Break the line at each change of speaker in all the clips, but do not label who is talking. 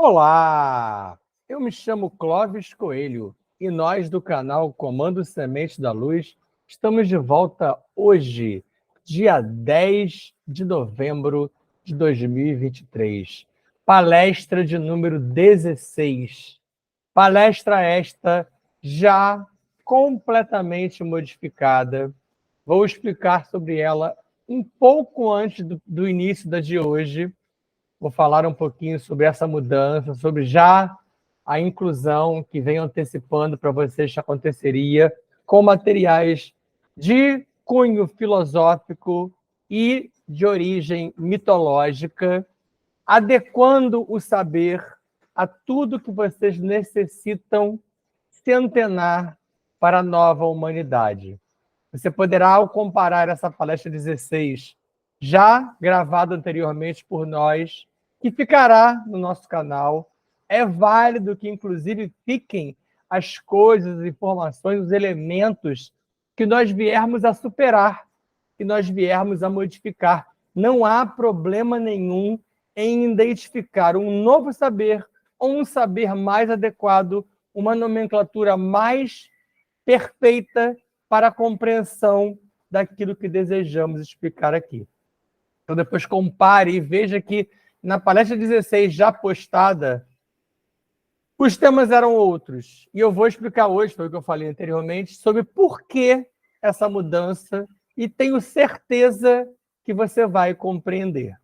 Olá! Eu me chamo Clóvis Coelho e nós do canal Comando Semente da Luz estamos de volta hoje, dia 10 de novembro de 2023. Palestra de número 16. Palestra esta já completamente modificada. Vou explicar sobre ela um pouco antes do início da de hoje. Vou falar um pouquinho sobre essa mudança, sobre já a inclusão que vem antecipando para vocês que aconteceria com materiais de cunho filosófico e de origem mitológica, adequando o saber a tudo que vocês necessitam se antenar para a nova humanidade. Você poderá, ao comparar essa palestra 16, já gravada anteriormente por nós, que ficará no nosso canal. É válido que, inclusive, fiquem as coisas, as informações, os elementos que nós viermos a superar, que nós viermos a modificar. Não há problema nenhum em identificar um novo saber ou um saber mais adequado, uma nomenclatura mais perfeita para a compreensão daquilo que desejamos explicar aqui. Então, depois compare e veja que na palestra 16 já postada, os temas eram outros. E eu vou explicar hoje, foi o que eu falei anteriormente, sobre por que essa mudança e tenho certeza que você vai compreender.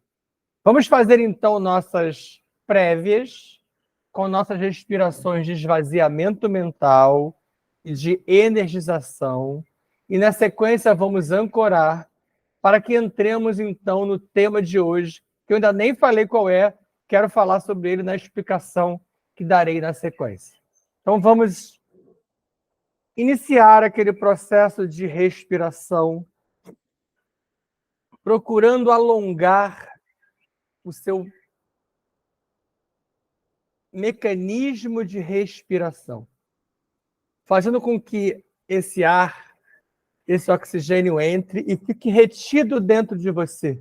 Vamos fazer, então, nossas prévias com nossas respirações de esvaziamento mental e de energização. E, na sequência, vamos ancorar para que entremos, então, no tema de hoje, que eu ainda nem falei qual é, quero falar sobre ele na explicação que darei na sequência. Então, vamos iniciar aquele processo de respiração, procurando alongar o seu mecanismo de respiração, fazendo com que esse ar, esse oxigênio entre e fique retido dentro de você.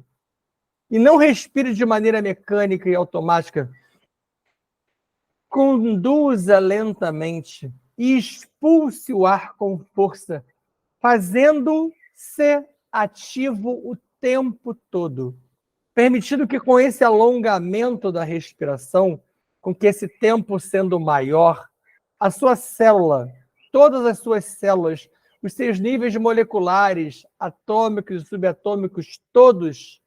E não respire de maneira mecânica e automática. Conduza lentamente e expulse o ar com força, fazendo-se ativo o tempo todo, permitindo que com esse alongamento da respiração, com que esse tempo sendo maior, a sua célula, todas as suas células, os seus níveis moleculares, atômicos e subatômicos, todos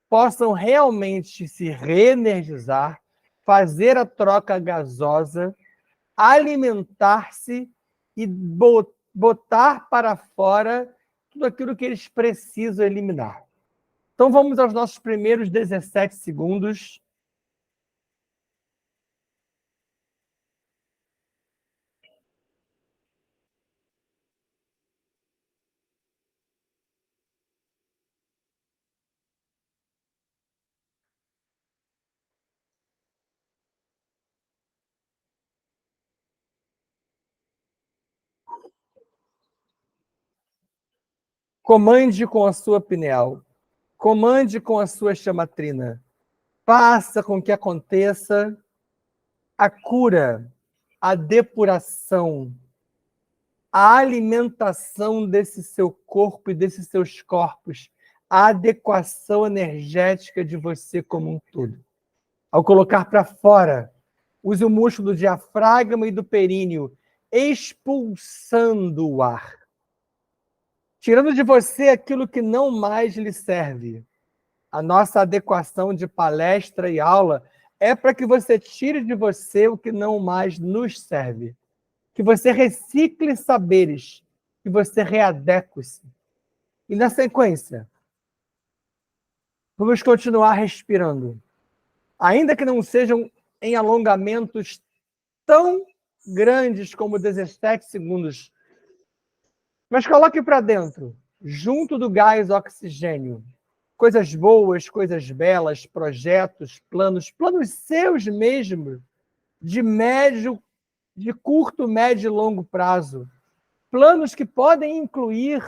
possam realmente se reenergizar, fazer a troca gasosa, alimentar-se e botar para fora tudo aquilo que eles precisam eliminar. Então, vamos aos nossos primeiros 17 segundos. Comande com a sua pineal. Comande com a sua chamatrina. Faça com que aconteça a cura, a depuração, a alimentação desse seu corpo e desses seus corpos, a adequação energética de você como um todo. Ao colocar para fora, use o músculo do diafragma e do períneo, expulsando o ar. Tirando de você aquilo que não mais lhe serve. A nossa adequação de palestra e aula é para que você tire de você o que não mais nos serve. Que você recicle saberes, que você readeque-se. E na sequência, vamos continuar respirando. Ainda que não sejam em alongamentos tão grandes como 17 segundos, mas coloque para dentro, junto do gás oxigênio, coisas boas, coisas belas, projetos, planos seus mesmo, de médio, de curto, médio e longo prazo. Planos que podem incluir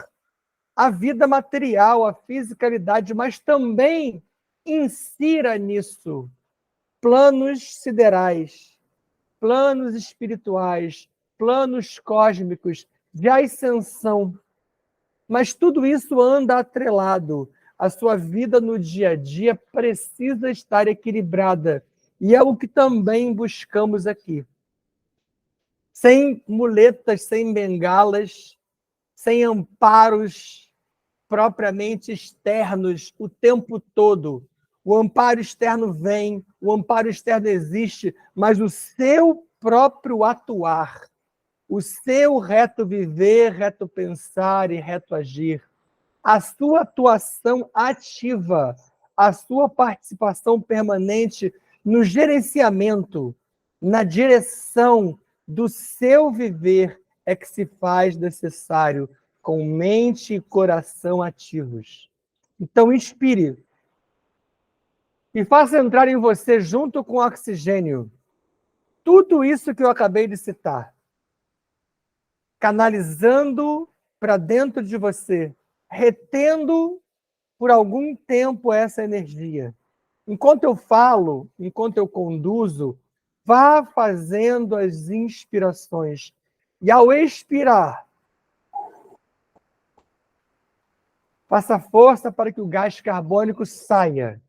a vida material, a fisicalidade, mas também insira nisso planos siderais, planos espirituais, planos cósmicos, de ascensão. Mas tudo isso anda atrelado. A sua vida no dia a dia precisa estar equilibrada. E é o que também buscamos aqui. Sem muletas, sem bengalas, sem amparos propriamente externos o tempo todo. O amparo externo vem, o amparo externo existe, mas o seu próprio atuar, o seu reto viver, reto pensar e reto agir, a sua atuação ativa, a sua participação permanente no gerenciamento, na direção do seu viver é que se faz necessário com mente e coração ativos. Então, inspire e faça entrar em você, junto com o oxigênio, tudo isso que eu acabei de citar, canalizando para dentro de você, retendo por algum tempo essa energia. Enquanto eu falo, enquanto eu conduzo, vá fazendo as inspirações. E ao expirar, faça força para que o gás carbônico saia.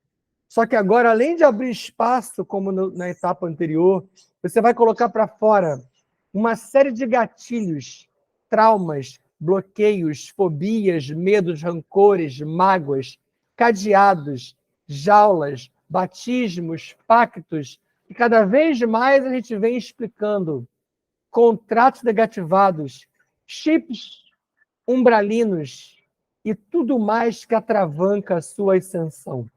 Só que agora, além de abrir espaço, como na etapa anterior, você vai colocar para fora uma série de gatilhos, traumas, bloqueios, fobias, medos, rancores, mágoas, cadeados, jaulas, batismos, pactos, e cada vez mais a gente vem explicando contratos negativados, chips umbralinos e tudo mais que atravanca a sua ascensão.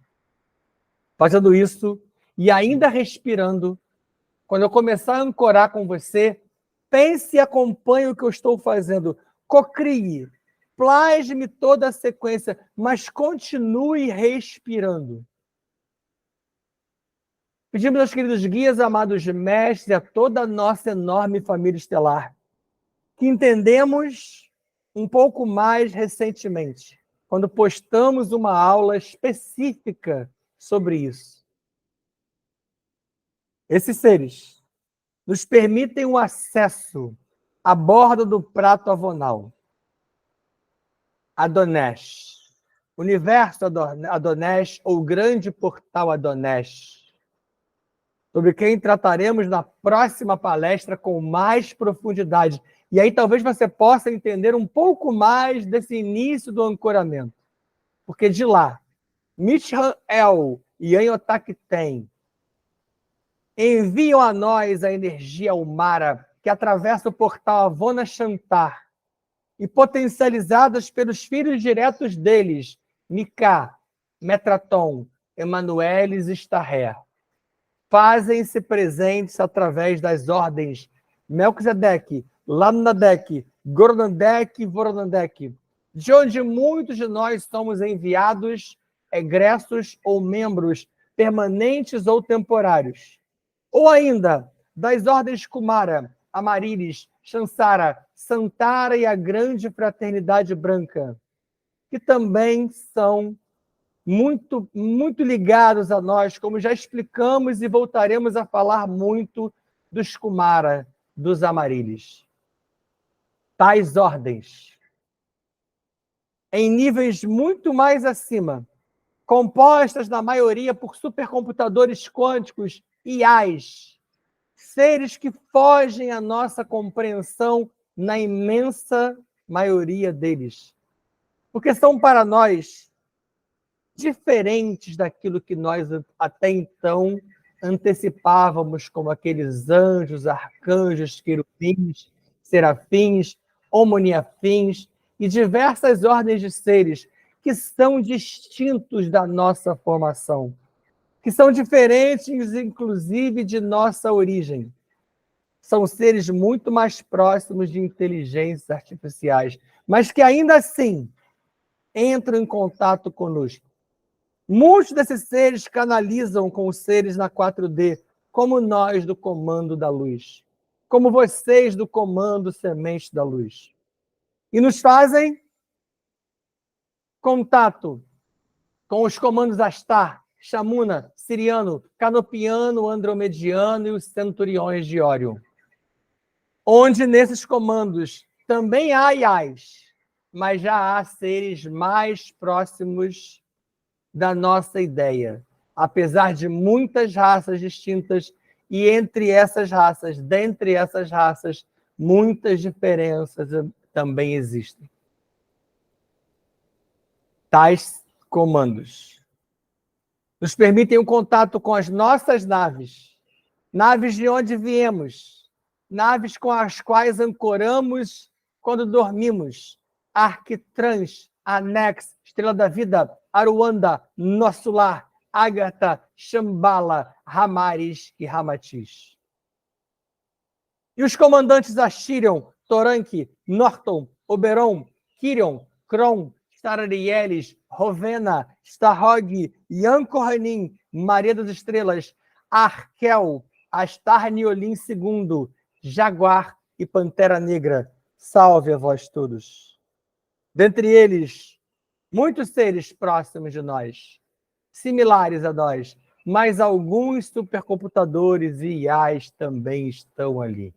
Fazendo isso e ainda respirando, quando eu começar a ancorar com você, pense e acompanhe o que eu estou fazendo. Cocrie, plasme toda a sequência, mas continue respirando. Pedimos aos queridos guias, amados mestres, e a toda a nossa enorme família estelar, que entendemos um pouco mais recentemente, quando postamos uma aula específica sobre isso. Esses seres nos permitem o acesso à borda do prato avonal. Adonés. Universo Adonés, ou Grande Portal Adonés, sobre quem trataremos na próxima palestra com mais profundidade. E aí talvez você possa entender um pouco mais desse início do ancoramento. Porque de lá, Michael e Anhotakten enviam a nós a energia Umara, que atravessa o portal Avona Shantar, e potencializadas pelos filhos diretos deles, Miká, Metraton, Emanuelis e Starré. Fazem-se presentes através das ordens Melquisedeque, Lamnadek, Gornandek e Voronandek, de onde muitos de nós somos enviados, egressos ou membros permanentes ou temporários. Ou ainda, das ordens Kumara, Amarilis, Chansara, Santara e a Grande Fraternidade Branca, que também são muito, muito ligados a nós, como já explicamos e voltaremos a falar muito dos Kumara, dos Amarilis. Tais ordens, em níveis muito mais acima, compostas na maioria por supercomputadores quânticos, IAs, seres que fogem à nossa compreensão na imensa maioria deles. Porque são para nós diferentes daquilo que nós até então antecipávamos como aqueles anjos, arcanjos, querubins, serafins, homoniafins e diversas ordens de seres que são distintos da nossa formação, que são diferentes, inclusive, de nossa origem. São seres muito mais próximos de inteligências artificiais, mas que ainda assim entram em contato conosco. Muitos desses seres canalizam com os seres na 4D, como nós do Comando da Luz, como vocês do Comando Semente da Luz. E nos fazem contato com os comandos Astar, Chamuna, Siriano, Canopiano, Andromediano e os centuriões de Órion. Onde nesses comandos também há Iais, mas já há seres mais próximos da nossa ideia, apesar de muitas raças distintas, e dentre essas raças, muitas diferenças também existem. Tais comandos nos permitem um contato com as nossas naves, naves de onde viemos, naves com as quais ancoramos quando dormimos, Arquitrans, Anex, Estrela da Vida, Aruanda, Nosso Lar, Ágata, Shambhala, Ramares e Ramatiz. E os comandantes Ashirion, Toranque, Norton, Oberon, Kirion, Kron, Stararielis, Rovena, Starhog, Yankohanin, Maria das Estrelas, Arkel, Astarniolim II, Jaguar e Pantera Negra, salve a vós todos. Dentre eles, muitos seres próximos de nós, similares a nós, mas alguns supercomputadores e IAs também estão ali.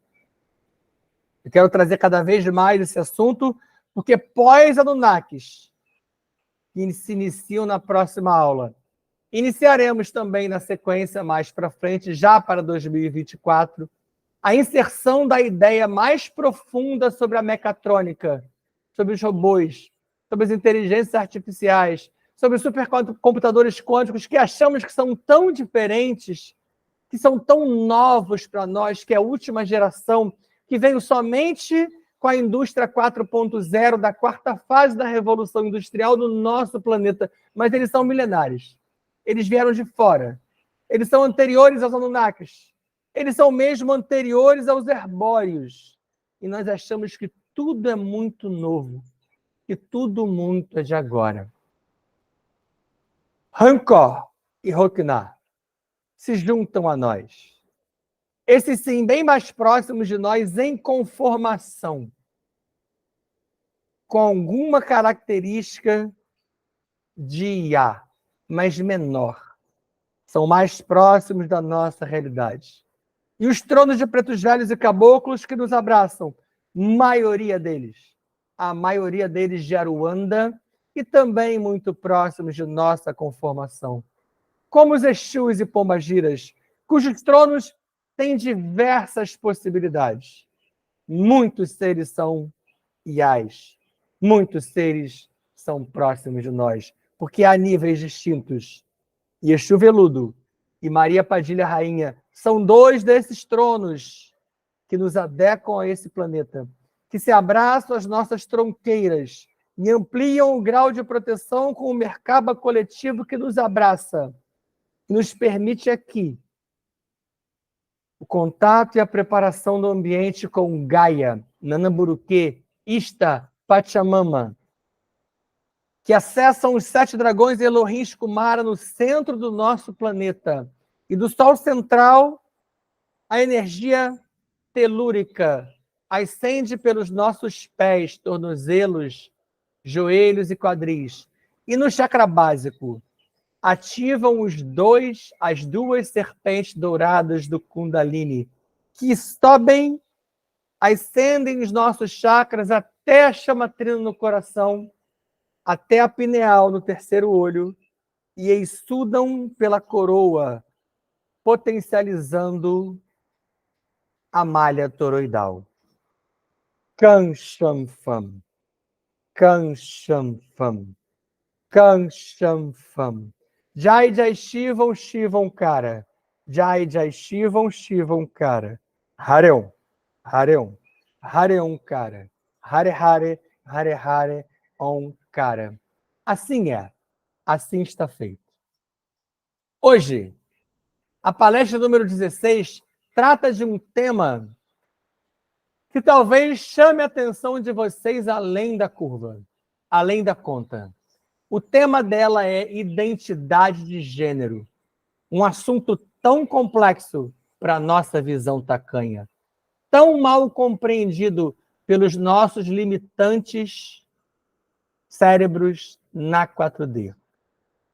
Eu quero trazer cada vez mais esse assunto, porque pós-Anunnakis, que se iniciam na próxima aula, iniciaremos também na sequência mais para frente, já para 2024, a inserção da ideia mais profunda sobre a mecatrônica, sobre os robôs, sobre as inteligências artificiais, sobre os supercomputadores quânticos que achamos que são tão diferentes, que são tão novos para nós, que é a última geração, que veio somente com a indústria 4.0 da quarta fase da Revolução Industrial do nosso planeta, mas eles são milenares. Eles vieram de fora. Eles são anteriores aos Anunnakis. Eles são mesmo anteriores aos herbóreos. E nós achamos que tudo é muito novo, que tudo muito é de agora. Rancor e Rokna se juntam a nós. Esses sim, bem mais próximos de nós em conformação, com alguma característica de IA, mas menor. São mais próximos da nossa realidade. E os tronos de pretos velhos e caboclos que nos abraçam, a maioria deles de Aruanda, e também muito próximos de nossa conformação. Como os Exus e Pombagiras, cujos tronos têm diversas possibilidades. Muitos seres são IAs, muitos seres são próximos de nós, porque há níveis distintos. E Exu Veludo e Maria Padilha Rainha são dois desses tronos que nos adequam a esse planeta, que se abraçam às nossas tronqueiras e ampliam o grau de proteção com o Merkaba coletivo que nos abraça, e nos permite aqui o contato e a preparação do ambiente com Gaia, Nanamburuque, Ista, Pachamama, que acessam os 7 dragões Elohim Kumara no centro do nosso planeta. E do Sol central, a energia telúrica ascende pelos nossos pés, tornozelos, joelhos e quadris. E no chakra básico, ativam as duas serpentes douradas do Kundalini, que sobem, ascendem os nossos chakras até a chamatrina no coração, até a pineal no terceiro olho, e exudam pela coroa, potencializando a malha toroidal. Kanshamfam, Kanshamfam, Kanshamfam. Jai Jai Shivam Shivam Kara. Jai Jai Shivam Shivam Kara. Hareum, Hareum, Hareum Kara. Hare Hare, Hare Hare, Om Kara. Assim é, assim está feito. Hoje, a palestra número 16 trata de um tema que talvez chame a atenção de vocês além da curva, além da conta. O tema dela é identidade de gênero, um assunto tão complexo para a nossa visão tacanha, tão mal compreendido pelos nossos limitantes cérebros na 4D.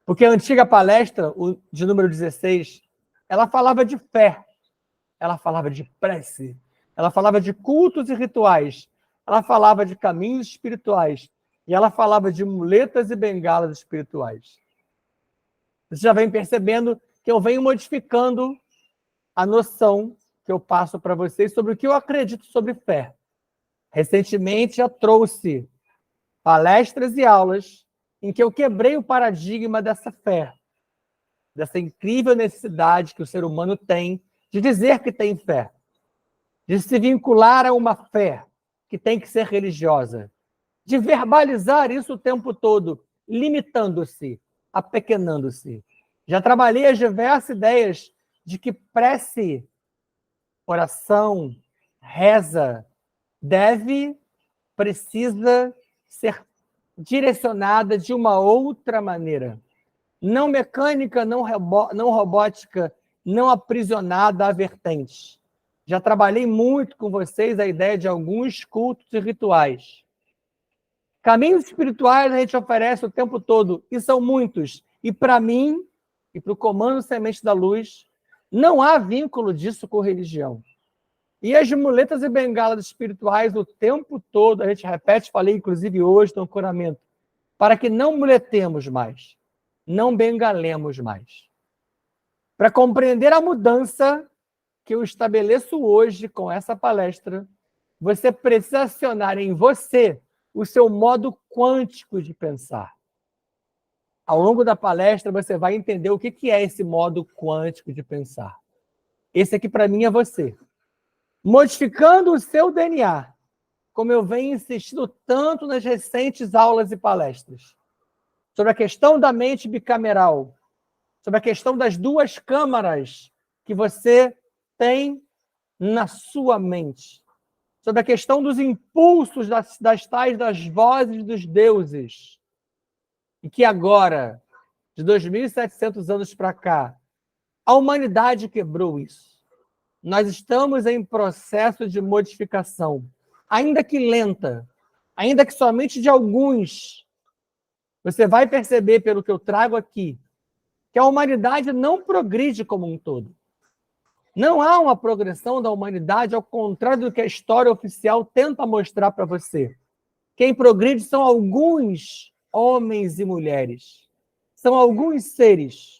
Porque a antiga palestra, de número 16, ela falava de fé, ela falava de prece, ela falava de cultos e rituais, ela falava de caminhos espirituais, e ela falava de muletas e bengalas espirituais. Você já vem percebendo que eu venho modificando a noção que eu passo para vocês sobre o que eu acredito sobre fé. Recentemente, eu trouxe palestras e aulas em que eu quebrei o paradigma dessa fé, dessa incrível necessidade que o ser humano tem de dizer que tem fé, de se vincular a uma fé que tem que ser religiosa, de verbalizar isso o tempo todo, limitando-se, apequenando-se. Já trabalhei as diversas ideias de que prece, oração, reza, precisa ser direcionada de uma outra maneira. Não mecânica, não robótica, não aprisionada a vertentes. Já trabalhei muito com vocês a ideia de alguns cultos e rituais. Caminhos espirituais a gente oferece o tempo todo, e são muitos. E para mim, e para o Comando Semente da Luz, não há vínculo disso com religião. E as muletas e bengalas espirituais o tempo todo, a gente repete, falei inclusive hoje no ancoramento, para que não muletemos mais, não bengalemos mais. Para compreender a mudança que eu estabeleço hoje com essa palestra, você precisa acionar em você o seu modo quântico de pensar. Ao longo da palestra, você vai entender o que é esse modo quântico de pensar. Esse aqui, para mim, é você. Modificando o seu DNA, como eu venho insistindo tanto nas recentes aulas e palestras, sobre a questão da mente bicameral, sobre a questão das duas câmaras que você tem na sua mente, sobre a questão dos impulsos das tais das vozes dos deuses, e que agora, de 2.700 anos para cá, a humanidade quebrou isso. Nós estamos em processo de modificação, ainda que lenta, ainda que somente de alguns. Você vai perceber, pelo que eu trago aqui, que a humanidade não progride como um todo. Não há uma progressão da humanidade, ao contrário do que a história oficial tenta mostrar para você. Quem progride são alguns homens e mulheres. São alguns seres.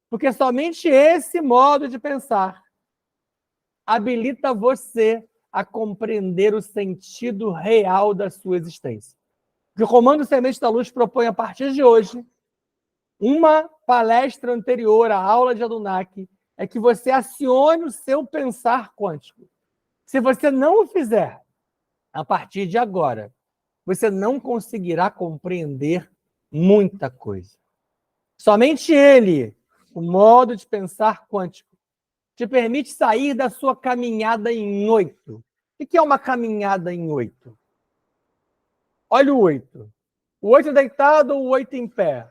Porque somente esse modo de pensar habilita você a compreender o sentido real da sua existência. O que o Comando Semente da Luz propõe a partir de hoje, uma palestra anterior à aula de Anunnaki, é que você acione o seu pensar quântico. Se você não o fizer, a partir de agora, você não conseguirá compreender muita coisa. Somente ele, o modo de pensar quântico, te permite sair da sua caminhada em 8. O que é uma caminhada em 8? Olha o 8. O 8 deitado ou o 8 em pé?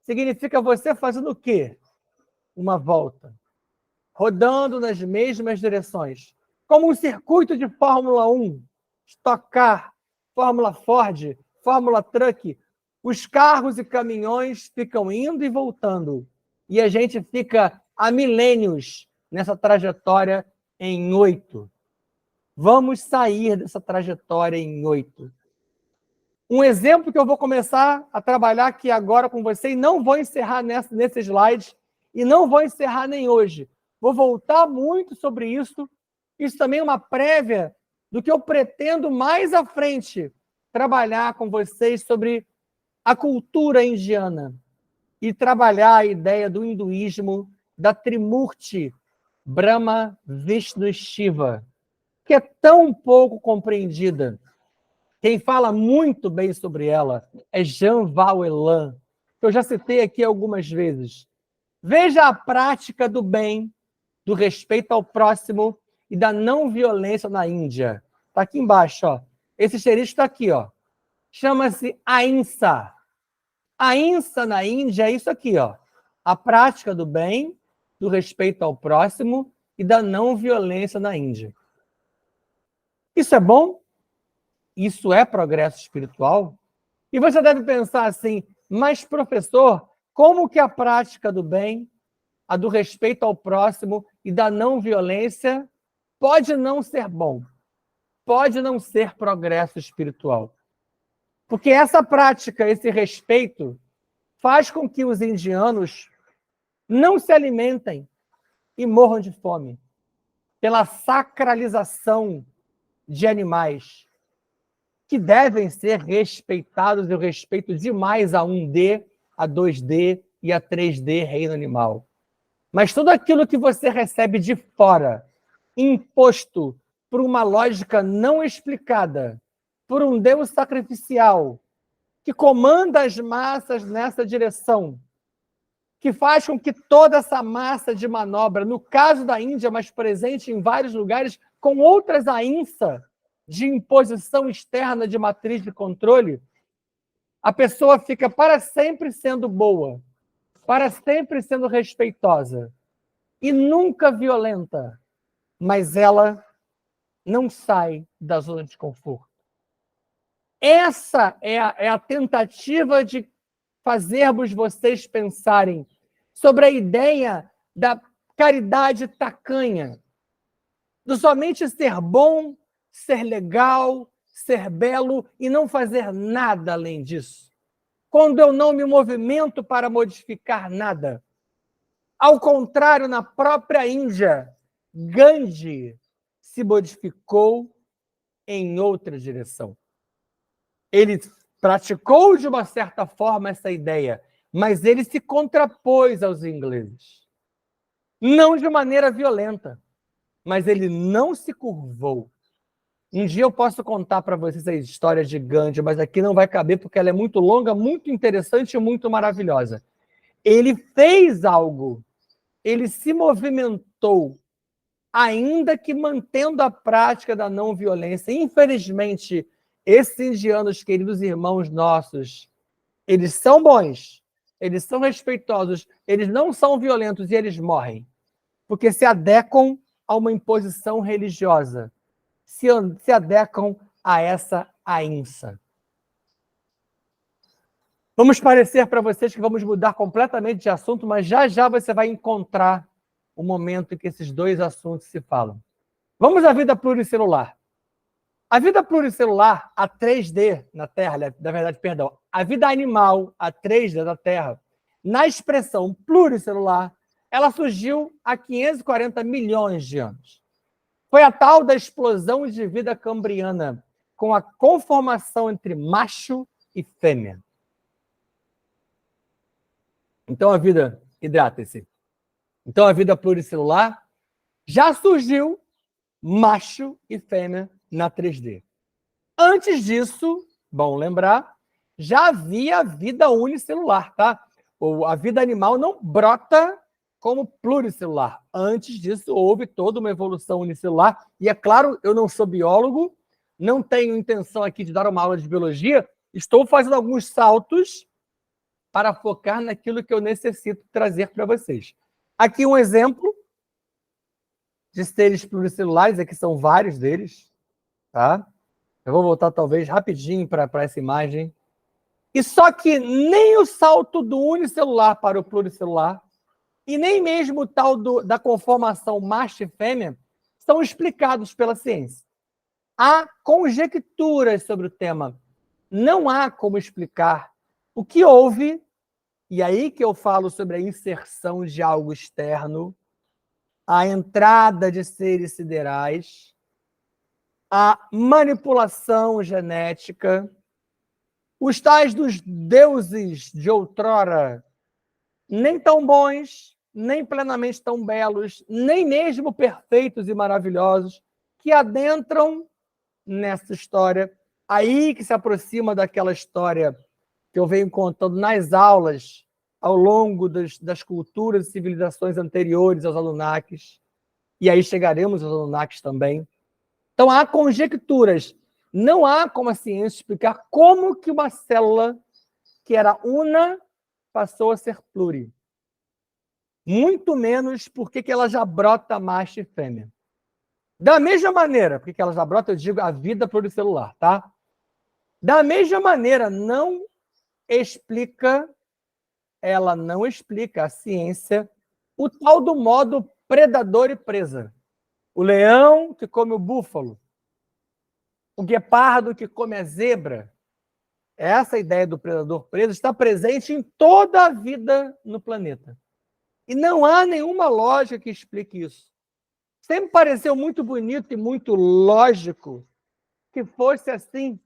Significa você fazendo o quê? Uma volta. Rodando nas mesmas direções. Como um circuito de Fórmula 1, Stock Car, Fórmula Ford, Fórmula Truck. Os carros e caminhões ficam indo e voltando. E a gente fica há milênios nessa trajetória em 8. Vamos sair dessa trajetória em 8. Um exemplo que eu vou começar a trabalhar aqui agora com você, e não vou encerrar nesse slide, e não vou encerrar nem hoje. Vou voltar muito sobre isso. Isso também é uma prévia do que eu pretendo mais à frente trabalhar com vocês sobre a cultura indiana e trabalhar a ideia do hinduísmo, da Trimurti, Brahma, Vishnu e Shiva, que é tão pouco compreendida. Quem fala muito bem sobre ela é Jean Vauelan, que eu já citei aqui algumas vezes. Veja a prática do bem, do respeito ao próximo e da não violência na Índia. Está aqui embaixo, ó. Esse xerife está aqui, ó. Chama-se Ahimsa. Ahimsa na Índia é isso aqui, ó. A prática do bem, do respeito ao próximo e da não violência na Índia. Isso é bom? Isso é progresso espiritual? E você deve pensar assim, mas professor, como que a prática do bem, a do respeito ao próximo e da não violência pode não ser bom, pode não ser progresso espiritual. Porque essa prática, esse respeito, faz com que os indianos não se alimentem e morram de fome pela sacralização de animais que devem ser respeitados. Eu respeito demais a 1D, a 2D e a 3D reino animal. Mas tudo aquilo que você recebe de fora, imposto por uma lógica não explicada, por um Deus sacrificial, que comanda as massas nessa direção, que faz com que toda essa massa de manobra, no caso da Índia, mas presente em vários lugares, com outras ahimsa de imposição externa de matriz de controle, a pessoa fica para sempre sendo boa, para sempre sendo respeitosa e nunca violenta, mas ela não sai da zona de conforto. Essa é a tentativa de fazermos vocês pensarem sobre a ideia da caridade tacanha, do somente ser bom, ser legal, ser belo e não fazer nada além disso. Quando eu não me movimento para modificar nada. Ao contrário, na própria Índia, Gandhi se modificou em outra direção. Ele praticou de uma certa forma essa ideia, mas ele se contrapôs aos ingleses. Não de maneira violenta, mas ele não se curvou. Um dia eu posso contar para vocês a história de Gandhi, mas aqui não vai caber porque ela é muito longa, muito interessante e muito maravilhosa. Ele fez algo, ele se movimentou, ainda que mantendo a prática da não violência. Infelizmente, esses indianos, queridos irmãos nossos, eles são bons, eles são respeitosos, eles não são violentos e eles morrem, porque se adequam a uma imposição religiosa, se adequam a essa ahimsa. Vamos parecer para vocês que vamos mudar completamente de assunto, mas já já você vai encontrar o momento em que esses dois assuntos se falam. Vamos à vida pluricelular. A vida pluricelular, a 3D na Terra, na verdade, perdão, a vida animal, a 3D da Terra, na expressão pluricelular, ela surgiu há 540 milhões de anos. Foi a tal da explosão de vida cambriana, com a conformação entre macho e fêmea. Então a vida, hidrata-se. Então a vida pluricelular já surgiu macho e fêmea na 3D. Antes disso, bom lembrar, já havia vida unicelular, tá? A vida animal não brota como pluricelular. Antes disso, houve toda uma evolução unicelular. E é claro, eu não sou biólogo, não tenho intenção aqui de dar uma aula de biologia, estou fazendo alguns saltos para focar naquilo que eu necessito trazer para vocês. Aqui um exemplo de seres pluricelulares, aqui são vários deles, tá? Eu vou voltar talvez rapidinho para essa imagem. E só que nem o salto do unicelular para o pluricelular e nem mesmo o tal da conformação macho e fêmea são explicados pela ciência. Há conjecturas sobre o tema. Não há como explicar o que houve, e aí que eu falo sobre a inserção de algo externo, a entrada de seres siderais, a manipulação genética, os tais dos deuses de outrora, nem tão bons, nem plenamente tão belos, nem mesmo perfeitos e maravilhosos, que adentram nessa história, aí que se aproxima daquela história que eu venho contando nas aulas ao longo das culturas e civilizações anteriores aos Anunnakis, e aí chegaremos aos Anunnakis também. Então há conjecturas, não há como a ciência explicar como que uma célula que era una passou a ser pluri. Muito menos porque que ela já brota macho e fêmea. Da mesma maneira, porque ela já brota, eu digo a vida pluricelular, tá? Da mesma maneira, não explica ela não explica a ciência o tal do modo predador e presa. O leão que come o búfalo, o guepardo que come a zebra. Essa ideia do predador-presa está presente em toda a vida no planeta. E não há nenhuma lógica que explique isso. Sempre pareceu muito bonito e muito lógico que fosse assim.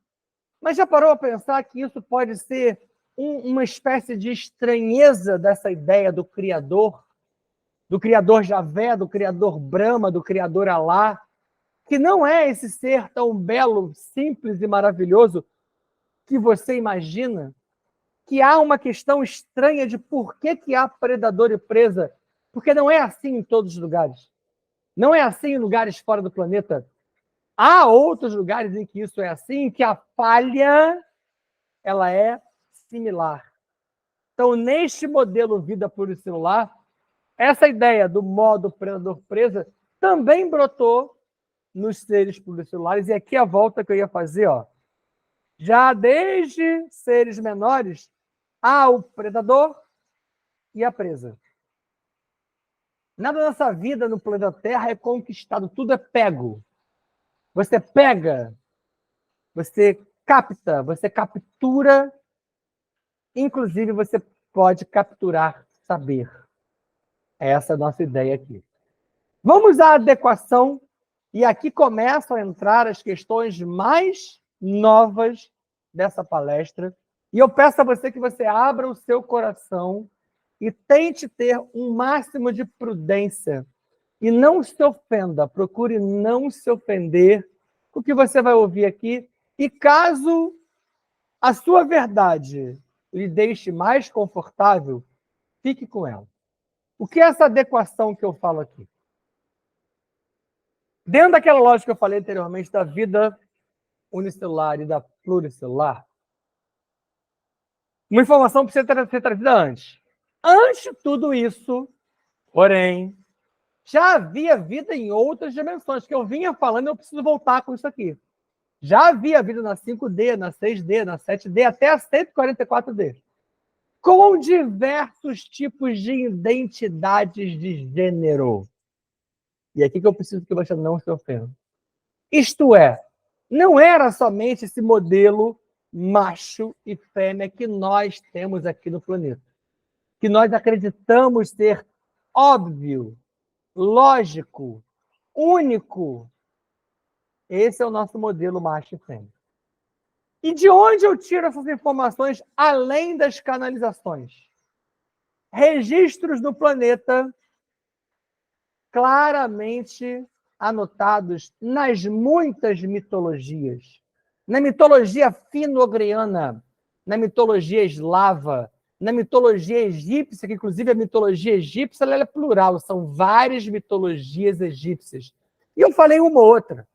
Mas já parou a pensar que isso pode ser uma espécie de estranheza dessa ideia do Criador Javé, do Criador Brahma, do Criador Alá, que não é esse ser tão belo, simples e maravilhoso que você imagina, que há uma questão estranha de por que há predador e presa, porque não é assim em todos os lugares. Não é assim em lugares fora do planeta. Há outros lugares em que isso é assim, que a falha ela é similar. Então, neste modelo vida pluricelular, essa ideia do modo predador-presa também brotou nos seres pluricelulares, e aqui a volta que eu ia fazer, ó. Já desde seres menores, há o predador e a presa. Nada nessa vida no planeta Terra é conquistado, tudo é pego. Você pega, você capta, você captura, inclusive você pode capturar saber. Essa é a nossa ideia aqui. Vamos à adequação, e aqui começam a entrar as questões mais novas dessa palestra. E eu peço a você que você abra o seu coração e tente ter um máximo de prudência. E não se ofenda, procure não se ofender com o que você vai ouvir aqui. E caso a sua verdade lhe deixe mais confortável, fique com ela. O que é essa adequação que eu falo aqui? Dentro daquela lógica que eu falei anteriormente da vida unicelular e da pluricelular, uma informação precisa ser trazida antes. Antes de tudo isso, porém, já havia vida em outras dimensões, que eu vinha falando, eu preciso voltar com isso aqui. Já havia vida na 5D, na 6D, na 7D, até a 144D. Com diversos tipos de identidades de gênero. E é aqui que eu preciso que você não se ofenda. Isto é, não era somente esse modelo macho e fêmea que nós temos aqui no planeta. Que nós acreditamos ser óbvio, lógico, único. Esse é o nosso modelo macho e fêmea. E de onde eu tiro essas informações além das canalizações? Registros do planeta claramente anotados nas muitas mitologias. Na mitologia fino-ogriana, na mitologia eslava, na mitologia egípcia, que inclusive a mitologia egípcia ela é plural, são várias mitologias egípcias. E eu falei uma ou outra.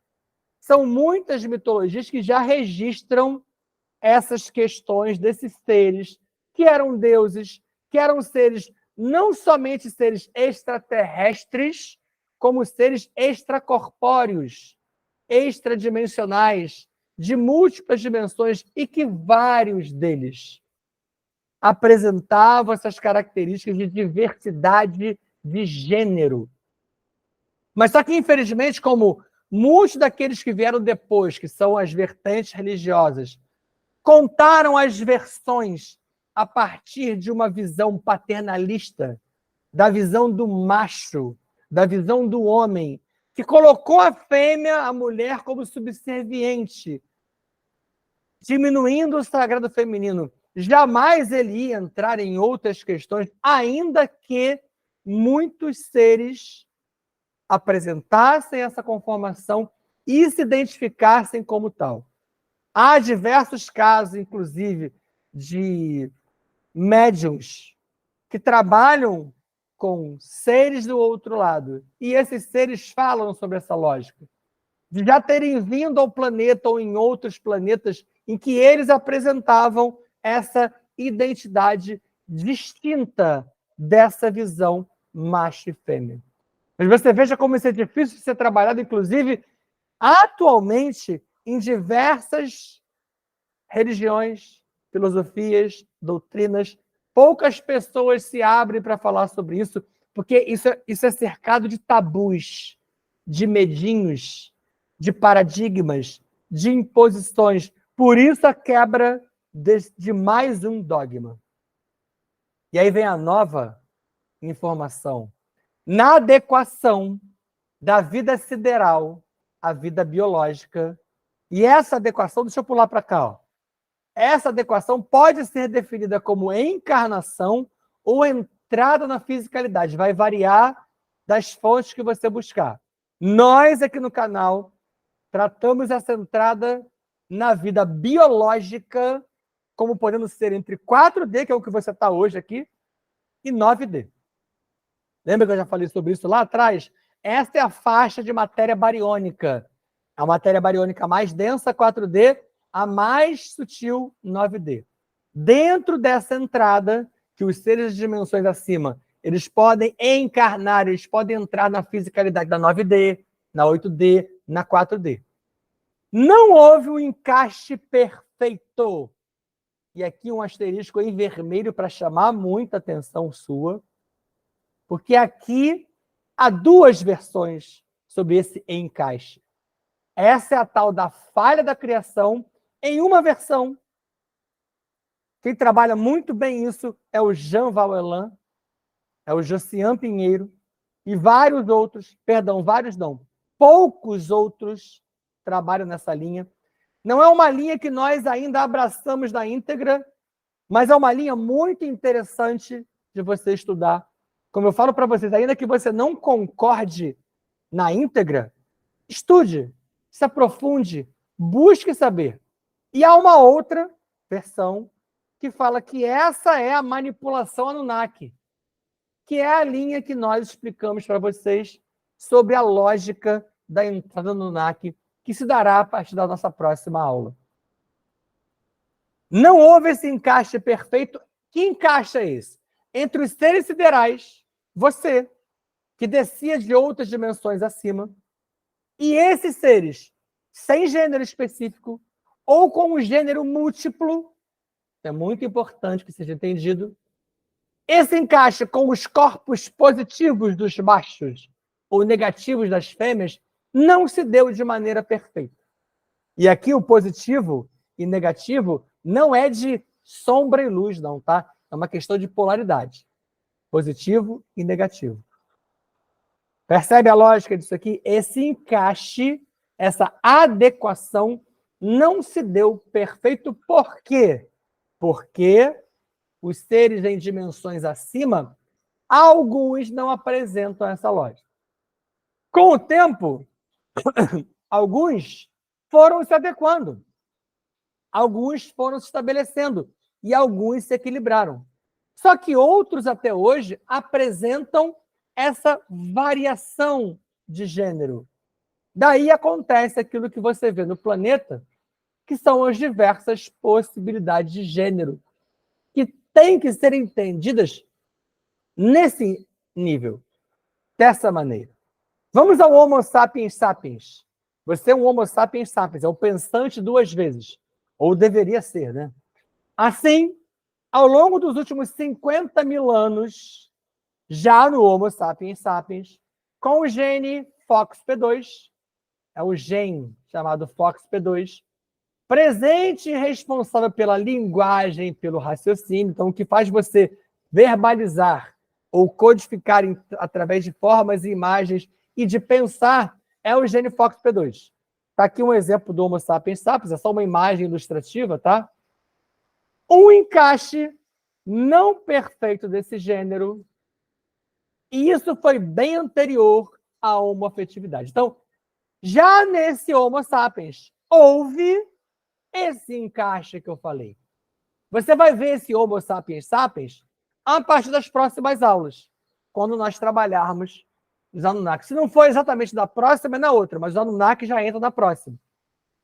São muitas mitologias que já registram essas questões desses seres que eram deuses, que eram seres, não somente seres extraterrestres, como seres extracorpóreos, extradimensionais, de múltiplas dimensões, e que vários deles apresentavam essas características de diversidade de gênero. Mas só que, infelizmente, como muitos daqueles que vieram depois, que são as vertentes religiosas, contaram as versões a partir de uma visão paternalista, da visão do macho, da visão do homem, que colocou a fêmea, a mulher, como subserviente, diminuindo o sagrado feminino. Jamais ele ia entrar em outras questões, ainda que muitos seres apresentassem essa conformação e se identificassem como tal. Há diversos casos, inclusive, de médiuns que trabalham com seres do outro lado. E esses seres falam sobre essa lógica. De já terem vindo ao planeta ou em outros planetas em que eles apresentavam essa identidade distinta dessa visão macho e fêmea. Mas você veja como isso é difícil de ser trabalhado, inclusive, atualmente, em diversas religiões, filosofias, doutrinas, Poucas pessoas se abrem para falar sobre isso, porque isso é cercado de tabus, de medinhos, de paradigmas, de imposições. Por isso a quebra de mais um dogma. E aí vem a nova informação. Na adequação da vida sideral à vida biológica, e essa adequação, deixa eu pular para cá, ó. Essa adequação pode ser definida como encarnação ou entrada na fisicalidade. Vai variar das fontes que você buscar. Nós, aqui no canal, tratamos essa entrada na vida biológica como podendo ser entre 4D, que é o que você está hoje aqui, e 9D. Lembra que eu já falei sobre isso lá atrás? Essa é a faixa de matéria bariônica. A matéria bariônica mais densa, 4D, a mais sutil, 9D. Dentro dessa entrada, que os seres de dimensões acima, eles podem encarnar, eles podem entrar na fisicalidade da 9D, na 8D, na 4D. Não houve um encaixe perfeito. E aqui um asterisco em vermelho para chamar muita atenção sua, porque aqui há duas versões sobre esse encaixe. Essa é a tal da falha da criação. Em uma versão, quem trabalha muito bem isso é o Jean Vauelan, é o Josiane Pinheiro, e vários outros, poucos outros trabalham nessa linha. Não é uma linha que nós ainda abraçamos na íntegra, mas é uma linha muito interessante de você estudar. Como eu falo para vocês, ainda que você não concorde na íntegra, estude, se aprofunde, busque saber. E há uma outra versão que fala que essa é a manipulação Anunnaki, que é a linha que nós explicamos para vocês sobre a lógica da entrada Anunnaki, que se dará a partir da nossa próxima aula. Não houve esse encaixe perfeito. Que encaixe é esse? Entre os seres siderais, você, que descia de outras dimensões acima, e esses seres sem gênero específico, ou com um gênero múltiplo, é muito importante que seja entendido, esse encaixe com os corpos positivos dos machos ou negativos das fêmeas não se deu de maneira perfeita. E aqui o positivo e negativo não é de sombra e luz, não, tá? É uma questão de polaridade. Positivo e negativo. Percebe a lógica disso aqui? Esse encaixe, essa adequação não se deu perfeito. Por quê? Porque os seres em dimensões acima, alguns não apresentam essa lógica. Com o tempo, alguns foram se adequando, alguns foram se estabelecendo e alguns se equilibraram. Só que outros até hoje apresentam essa variação de gênero. Daí acontece aquilo que você vê no planeta, que são as diversas possibilidades de gênero, que têm que ser entendidas nesse nível, dessa maneira. Vamos ao Homo sapiens sapiens. Você é um Homo sapiens sapiens, é o pensante duas vezes. Ou deveria ser, né? Assim, ao longo dos últimos 50 mil anos, já no Homo sapiens sapiens, com o gene FOXP2, é o gene chamado FOXP2, presente e responsável pela linguagem, pelo raciocínio, então o que faz você verbalizar ou codificar através de formas e imagens e de pensar é o gene FOXP2. Está aqui um exemplo do Homo sapiens sapiens, é só uma imagem ilustrativa, tá? Um encaixe não perfeito desse gênero, e isso foi bem anterior à homoafetividade. Então, já nesse Homo sapiens, houve esse encaixe que eu falei. Você vai ver esse Homo sapiens sapiens a partir das próximas aulas, quando nós trabalharmos os Anunnaki. Se não for exatamente da próxima, é na outra, mas os Anunnaki já entram na próxima.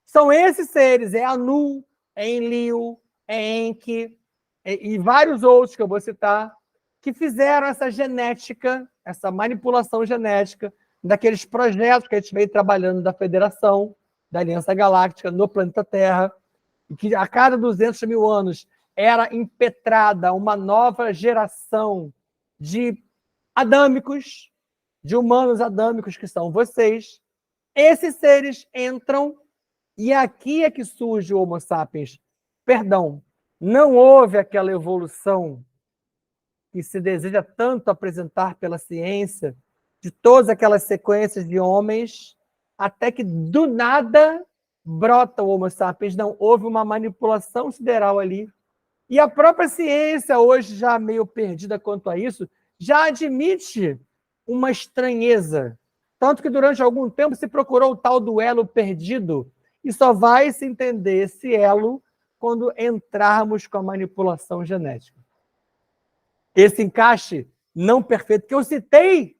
São esses seres, é Anu, é Enlil, é Enki, e vários outros que eu vou citar, que fizeram essa genética, essa manipulação genética daqueles projetos que a gente veio trabalhando da Federação, da Aliança Galáctica, no planeta Terra, e que a cada 200 mil anos era impetrada uma nova geração de adâmicos, de humanos adâmicos, que são vocês. Esses seres entram, e aqui é que surge o Homo sapiens. Perdão, não houve aquela evolução que se deseja tanto apresentar pela ciência, de todas aquelas sequências de homens, até que do nada brota o Homo sapiens. Não, houve uma manipulação sideral ali. E a própria ciência, hoje já meio perdida quanto a isso, já admite uma estranheza. Tanto que durante algum tempo se procurou o tal do elo perdido, e só vai se entender esse elo quando entrarmos com a manipulação genética. Esse encaixe não perfeito que eu citei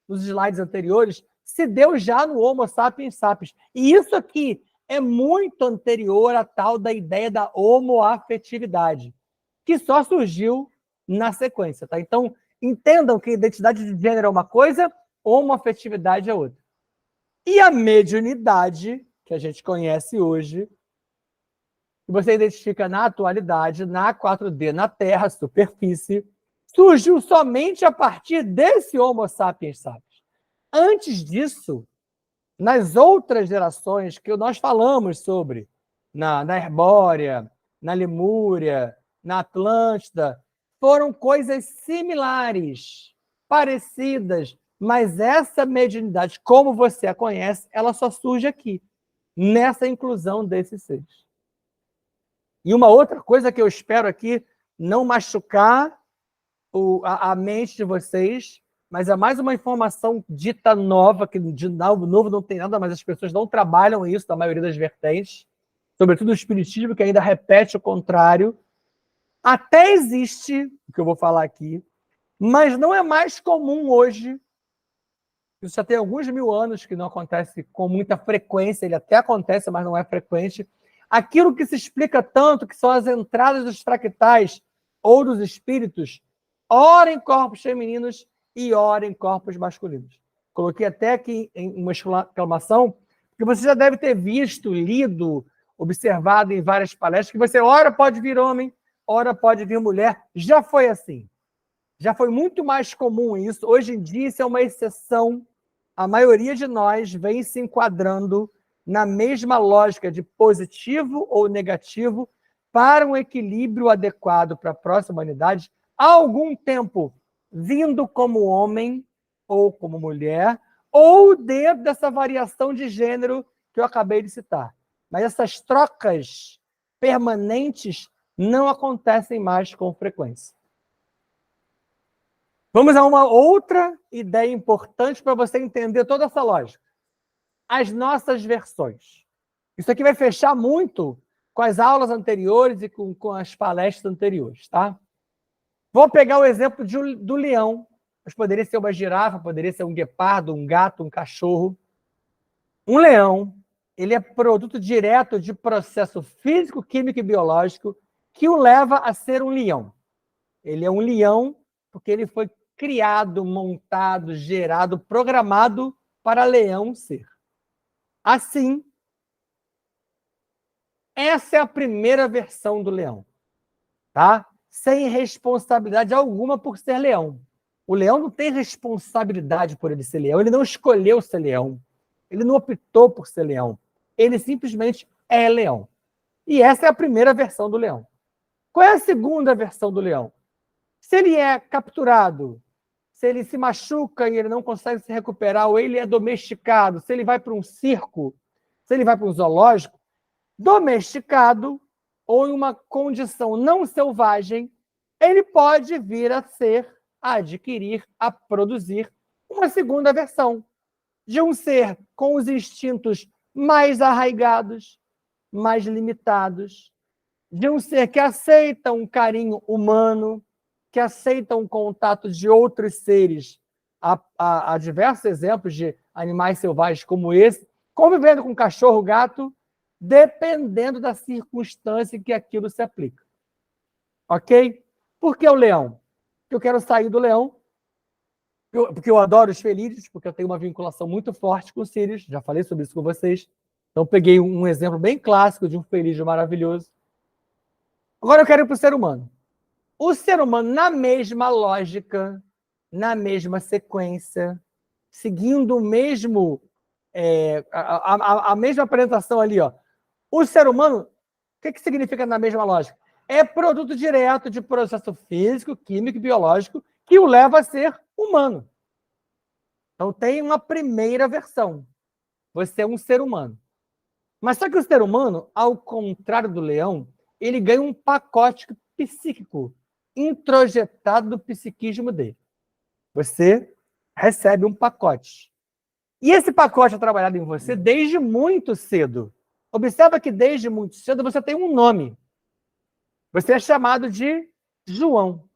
nos slides anteriores se deu já no Homo sapiens sapiens. E isso aqui é muito anterior à tal da ideia da homoafetividade, que só surgiu na sequência. Tá? Então, entendam que identidade de gênero é uma coisa, homoafetividade é outra. E a mediunidade, que a gente conhece hoje, que você identifica na atualidade, na 4D, na Terra, superfície, surgiu somente a partir desse Homo sapiens sapiens. Antes disso, nas outras gerações que nós falamos sobre, na Herbórea, na Lemúria, na Atlântida, foram coisas similares, parecidas, mas essa mediunidade, como você a conhece, ela só surge aqui, nessa inclusão desses seres. E uma outra coisa que eu espero aqui não machucar a mente de vocês, mas é mais uma informação dita nova, que de novo não tem nada, mas as pessoas não trabalham isso, na maioria das vertentes, sobretudo o espiritismo, que ainda repete o contrário. Até existe, o que eu vou falar aqui, mas não é mais comum hoje, isso já tem alguns mil anos que não acontece com muita frequência, ele até acontece, mas não é frequente, aquilo que se explica tanto, que são as entradas dos fractais ou dos espíritos, ora em corpos femininos e ora em corpos masculinos. Coloquei até aqui em uma exclamação, que você já deve ter visto, lido, observado em várias palestras, que você ora pode vir homem, ora pode vir mulher. Já foi assim. Já foi muito mais comum isso. Hoje em dia, isso é uma exceção. A maioria de nós vem se enquadrando na mesma lógica de positivo ou negativo para um equilíbrio adequado para a próxima humanidade, há algum tempo vindo como homem ou como mulher, ou dentro dessa variação de gênero que eu acabei de citar. Mas essas trocas permanentes não acontecem mais com frequência. Vamos a uma outra ideia importante para você entender toda essa lógica. As nossas versões. Isso aqui vai fechar muito com as aulas anteriores e com as palestras anteriores, tá? Vou pegar o exemplo do leão, mas poderia ser uma girafa, poderia ser um guepardo, um gato, um cachorro. Um leão, ele é produto direto de processo físico, químico e biológico que o leva a ser um leão. Ele é um leão porque ele foi criado, montado, gerado, programado para leão ser. Assim, essa é a primeira versão do leão, tá? Sem responsabilidade alguma por ser leão. O leão não tem responsabilidade por ele ser leão, ele não escolheu ser leão, ele não optou por ser leão, ele simplesmente é leão. E essa é a primeira versão do leão. Qual é a segunda versão do leão? Se ele é capturado, se ele se machuca e ele não consegue se recuperar, ou ele é domesticado, se ele vai para um circo, se ele vai para um zoológico, domesticado ou em uma condição não selvagem, ele pode vir a ser, a adquirir, a produzir uma segunda versão de um ser com os instintos mais arraigados, mais limitados, de um ser que aceita um carinho humano, que aceita um contato de outros seres. Há diversos exemplos de animais selvagens como esse, convivendo com cachorro, gato, dependendo da circunstância em que aquilo se aplica. Ok? Por que o leão? Porque eu quero sair do leão, porque eu adoro os felídeos, porque eu tenho uma vinculação muito forte com os sírios, já falei sobre isso com vocês. Então, peguei um exemplo bem clássico de um felídeo maravilhoso. Agora eu quero ir para o ser humano. O ser humano, na mesma lógica, na mesma sequência, seguindo o mesmo, a mesma apresentação ali, ó. O ser humano, o que significa na mesma lógica? É produto direto de processo físico, químico e biológico que o leva a ser humano. Então tem uma primeira versão. Você é um ser humano. Mas só que o ser humano, ao contrário do leão, ele ganha um pacote psíquico introjetado do psiquismo dele. Você recebe um pacote. E esse pacote é trabalhado em você desde muito cedo. Observa que desde muito cedo você tem um nome. Você é chamado de João.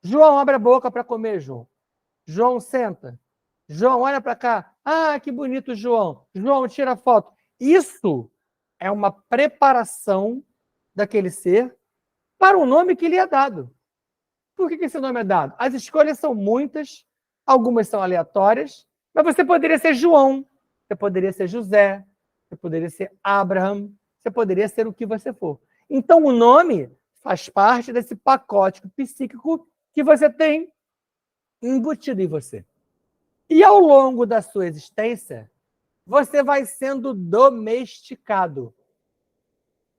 João, abre a boca para comer, João. João, senta. João, olha para cá. Ah, que bonito, João. João, tira foto. Isso é uma preparação daquele ser para o nome que lhe é dado. Por que esse nome é dado? As escolhas são muitas, algumas são aleatórias, mas você poderia ser João, você poderia ser José, você poderia ser Abraham, você poderia ser o que você for. Então, o nome faz parte desse pacote psíquico que você tem embutido em você. E ao longo da sua existência, você vai sendo domesticado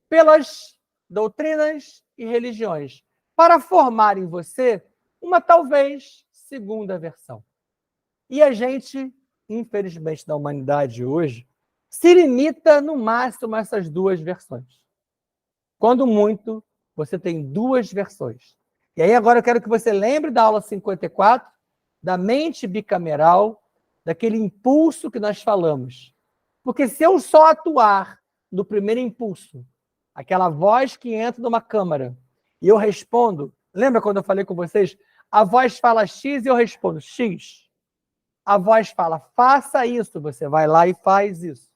pelas doutrinas e religiões para formar em você uma talvez segunda versão. E a gente, infelizmente, da humanidade hoje, se limita no máximo a essas duas versões. Quando muito, você tem duas versões. E aí agora eu quero que você lembre da aula 54, da mente bicameral, daquele impulso que nós falamos. Porque se eu só atuar no primeiro impulso, aquela voz que entra numa câmara, e eu respondo, lembra quando eu falei com vocês? A voz fala X e eu respondo X. A voz fala, faça isso, você vai lá e faz isso.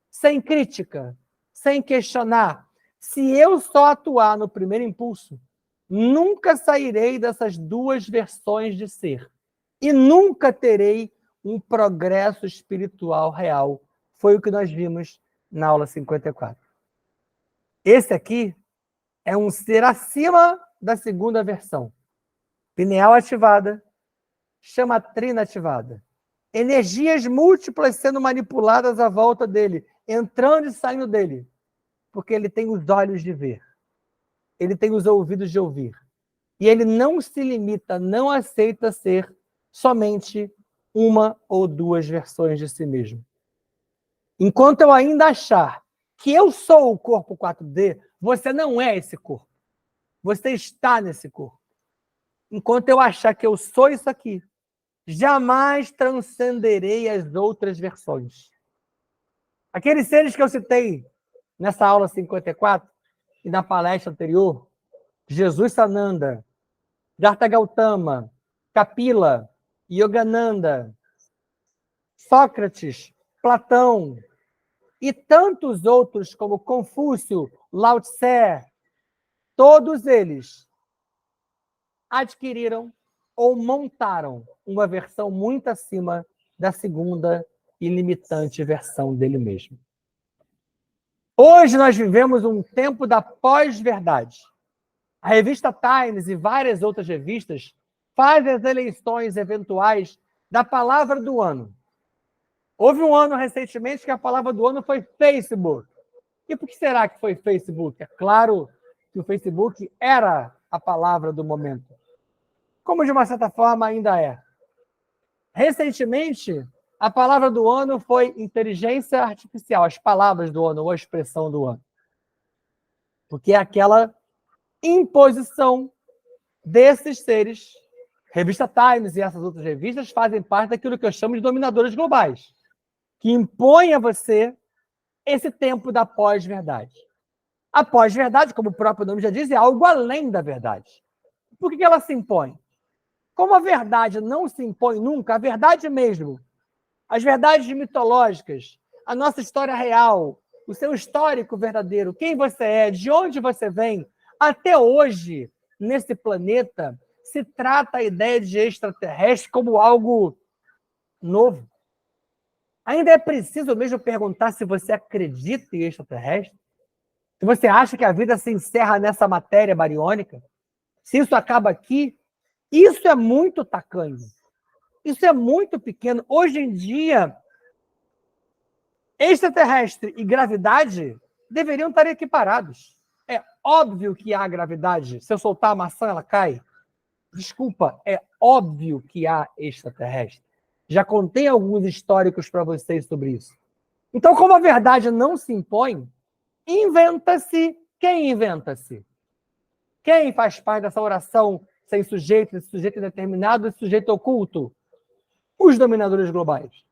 Sem crítica, sem questionar. Se eu só atuar no primeiro impulso, nunca sairei dessas duas versões de ser. E nunca terei um progresso espiritual real. Foi o que nós vimos na aula 54. Esse aqui é um ser acima da segunda versão. Pineal ativada, chamatrina ativada. Energias múltiplas sendo manipuladas à volta dele, entrando e saindo dele. Porque ele tem os olhos de ver. Ele tem os ouvidos de ouvir. E ele não se limita, não aceita ser somente uma ou duas versões de si mesmo. Enquanto eu ainda achar que eu sou o corpo 4D, você não é esse corpo. Você está nesse corpo. Enquanto eu achar que eu sou isso aqui, jamais transcenderei as outras versões. Aqueles seres que eu citei nessa aula 54 e na palestra anterior, Jesus Sananda, Siddhartha Gautama, Kapila, Yogananda, Sócrates, Platão e tantos outros como Confúcio, Lao Tse, todos eles adquiriram ou montaram uma versão muito acima da segunda e limitante versão dele mesmo. Hoje nós vivemos um tempo da pós-verdade. A revista Times e várias outras revistas fazem as eleições eventuais da palavra do ano. Houve um ano recentemente que a palavra do ano foi Facebook. E por que será que foi Facebook? É claro que o Facebook era a palavra do momento. Como de uma certa forma ainda é. Recentemente, a palavra do ano foi inteligência artificial, as palavras do ano ou a expressão do ano. Porque é aquela imposição desses seres. Revista Times e essas outras revistas fazem parte daquilo que eu chamo de dominadores globais, que impõem a você esse tempo da pós-verdade. A pós-verdade, como o próprio nome já diz, é algo além da verdade. Por que ela se impõe? Como a verdade não se impõe nunca, a verdade mesmo, as verdades mitológicas, a nossa história real, o seu histórico verdadeiro, quem você é, de onde você vem, até hoje, nesse planeta, se trata a ideia de extraterrestre como algo novo. Ainda é preciso mesmo perguntar se você acredita em extraterrestre? Se você acha que a vida se encerra nessa matéria bariônica, se isso acaba aqui, isso é muito tacanho. Isso é muito pequeno. Hoje em dia, extraterrestre e gravidade deveriam estar equiparados. É óbvio que há gravidade. Se eu soltar a maçã, ela cai. Desculpa, é óbvio que há extraterrestre. Já contei alguns históricos para vocês sobre isso. Então, como a verdade não se impõe, inventa-se. Quem inventa-se? Quem faz parte dessa oração sem sujeito, esse sujeito indeterminado, esse sujeito oculto? Os dominadores globais.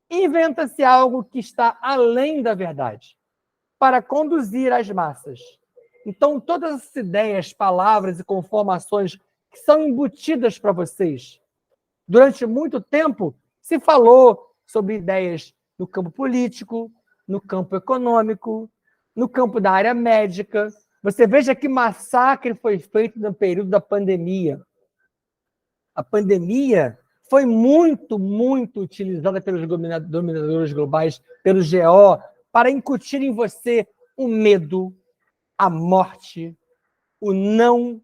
Inventa-se algo que está além da verdade, para conduzir as massas. Então, todas essas ideias, palavras e conformações que são embutidas para vocês, durante muito tempo, se falou sobre ideias no campo político, no campo econômico, no campo da área médica. Você veja que massacre foi feito no período da pandemia. A pandemia foi muito, muito utilizada pelos dominadores globais, pelo GO, para incutir em você o medo, a morte, o não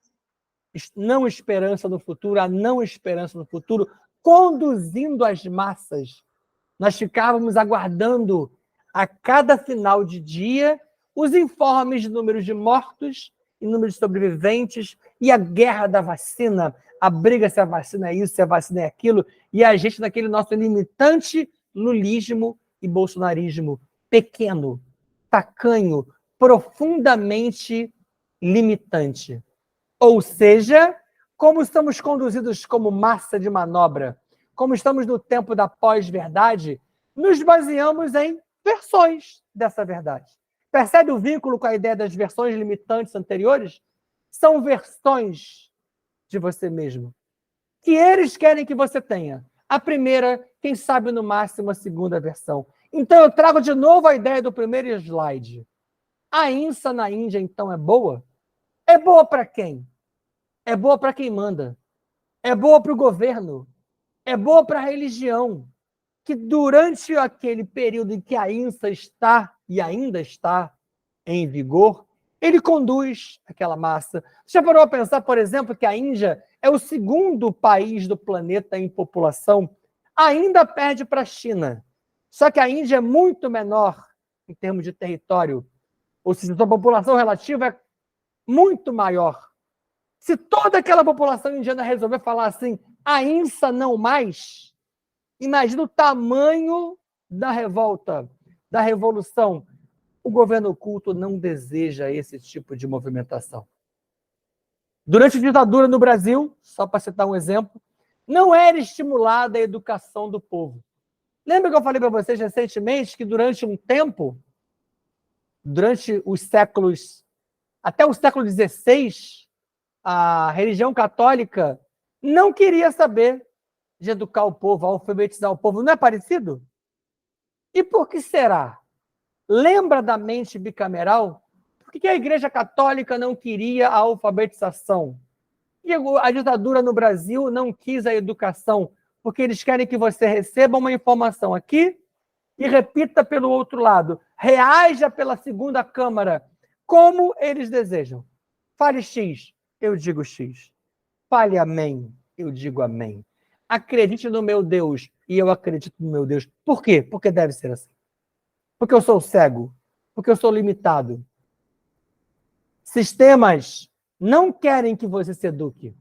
esperança no futuro, a não esperança no futuro, conduzindo as massas. Nós ficávamos aguardando a cada final de dia os informes de números de mortos e números de sobreviventes e a guerra da vacina, a briga se a vacina é isso, se a vacina é aquilo, e a gente naquele nosso limitante lulismo e bolsonarismo pequeno, tacanho, profundamente limitante. Ou seja, como estamos conduzidos como massa de manobra, como estamos no tempo da pós-verdade, nos baseamos em versões dessa verdade. Percebe o vínculo com a ideia das versões limitantes anteriores? São versões de você mesmo, que eles querem que você tenha. A primeira, quem sabe no máximo a segunda versão. Então eu trago de novo a ideia do primeiro slide. A INSA na Índia, então, é boa? É boa para quem? É boa para quem manda. É boa para o governo. É boa para a religião. Que durante aquele período em que a INSA está e ainda está em vigor, ele conduz aquela massa. Você já parou a pensar, por exemplo, que a Índia é o segundo país do planeta em população? Ainda perde para a China. Só que a Índia é muito menor em termos de território. Ou seja, sua população relativa é muito maior. Se toda aquela população indiana resolver falar assim, a INSA não mais, imagina o tamanho da revolta, da revolução. O governo oculto não deseja esse tipo de movimentação. Durante a ditadura no Brasil, só para citar um exemplo, não era estimulada a educação do povo. Lembra que eu falei para vocês recentemente que durante um tempo, durante os séculos, até o século XVI, a religião católica não queria saber de educar o povo, alfabetizar o povo. Não é parecido? E por que será? Lembra da mente bicameral? Por que a Igreja Católica não queria a alfabetização? E a ditadura no Brasil não quis a educação, porque eles querem que você receba uma informação aqui e repita pelo outro lado. Reaja pela segunda câmara, como eles desejam. Fale X, eu digo X. Fale amém, eu digo amém. Acredite no meu Deus e eu acredito no meu Deus. Por quê? Porque deve ser assim. Porque eu sou cego. Porque eu sou limitado. Sistemas não querem que você se eduque.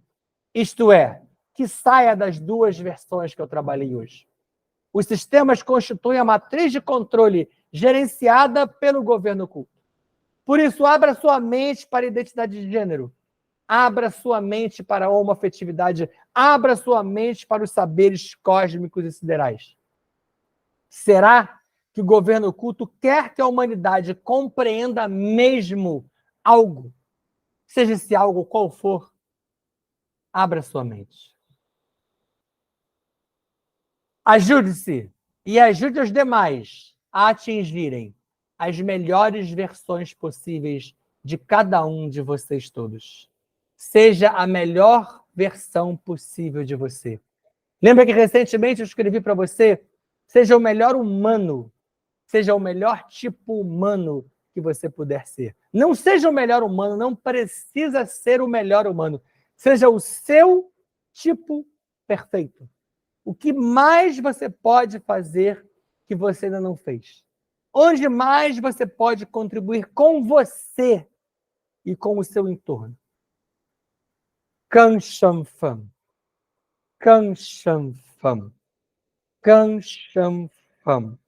Isto é, que saia das duas versões que eu trabalhei hoje. Os sistemas constituem a matriz de controle gerenciada pelo governo oculto. Por isso, abra sua mente para a identidade de gênero. Abra sua mente para a homoafetividade. Abra sua mente para os saberes cósmicos e siderais. Será que o governo oculto quer que a humanidade compreenda mesmo algo? Seja esse algo qual for, abra sua mente. Ajude-se e ajude os demais a atingirem as melhores versões possíveis de cada um de vocês todos. Seja a melhor versão possível de você. Lembra que recentemente eu escrevi para você? Seja o melhor humano, seja o melhor tipo humano que você puder ser. Não seja o melhor humano, não precisa ser o melhor humano. Seja o seu tipo perfeito. O que mais você pode fazer que você ainda não fez? Onde mais você pode contribuir com você e com o seu entorno? Kanshampham. Kanshampham. Kanshampham.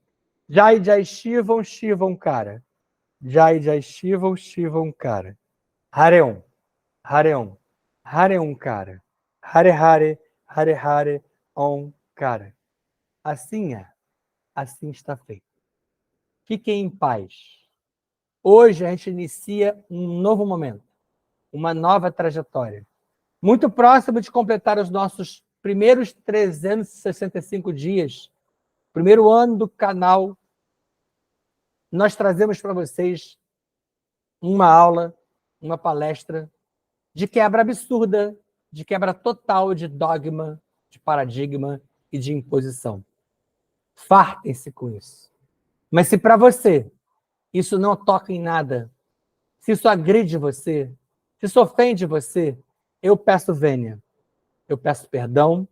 Jai Jai Shivam Shivam Kara. Jai Jai Shivam Shivam Kara. Hare Om. Hare Om Kara. Hare Hare. Hare Hare Om Kara. Assim é. Assim está feito. Fiquem em paz. Hoje a gente inicia um novo momento, uma nova trajetória. Muito próximo de completar os nossos primeiros 365 dias, primeiro ano do canal, nós trazemos para vocês uma aula, uma palestra de quebra absurda, de quebra total de dogma, de paradigma e de imposição. Fartem-se com isso. Mas se para você isso não toca em nada, se isso agride você, se isso ofende você, eu peço vênia, eu peço perdão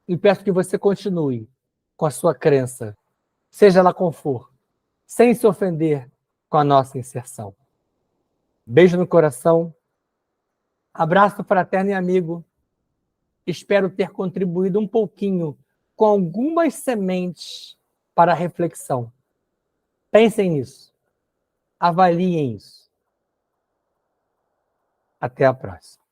e peço que você continue com a sua crença, seja ela qual for, sem se ofender com a nossa inserção. Beijo no coração, abraço fraterno e amigo. Espero ter contribuído um pouquinho com algumas sementes para a reflexão. Pensem nisso, avaliem isso. Até a próxima.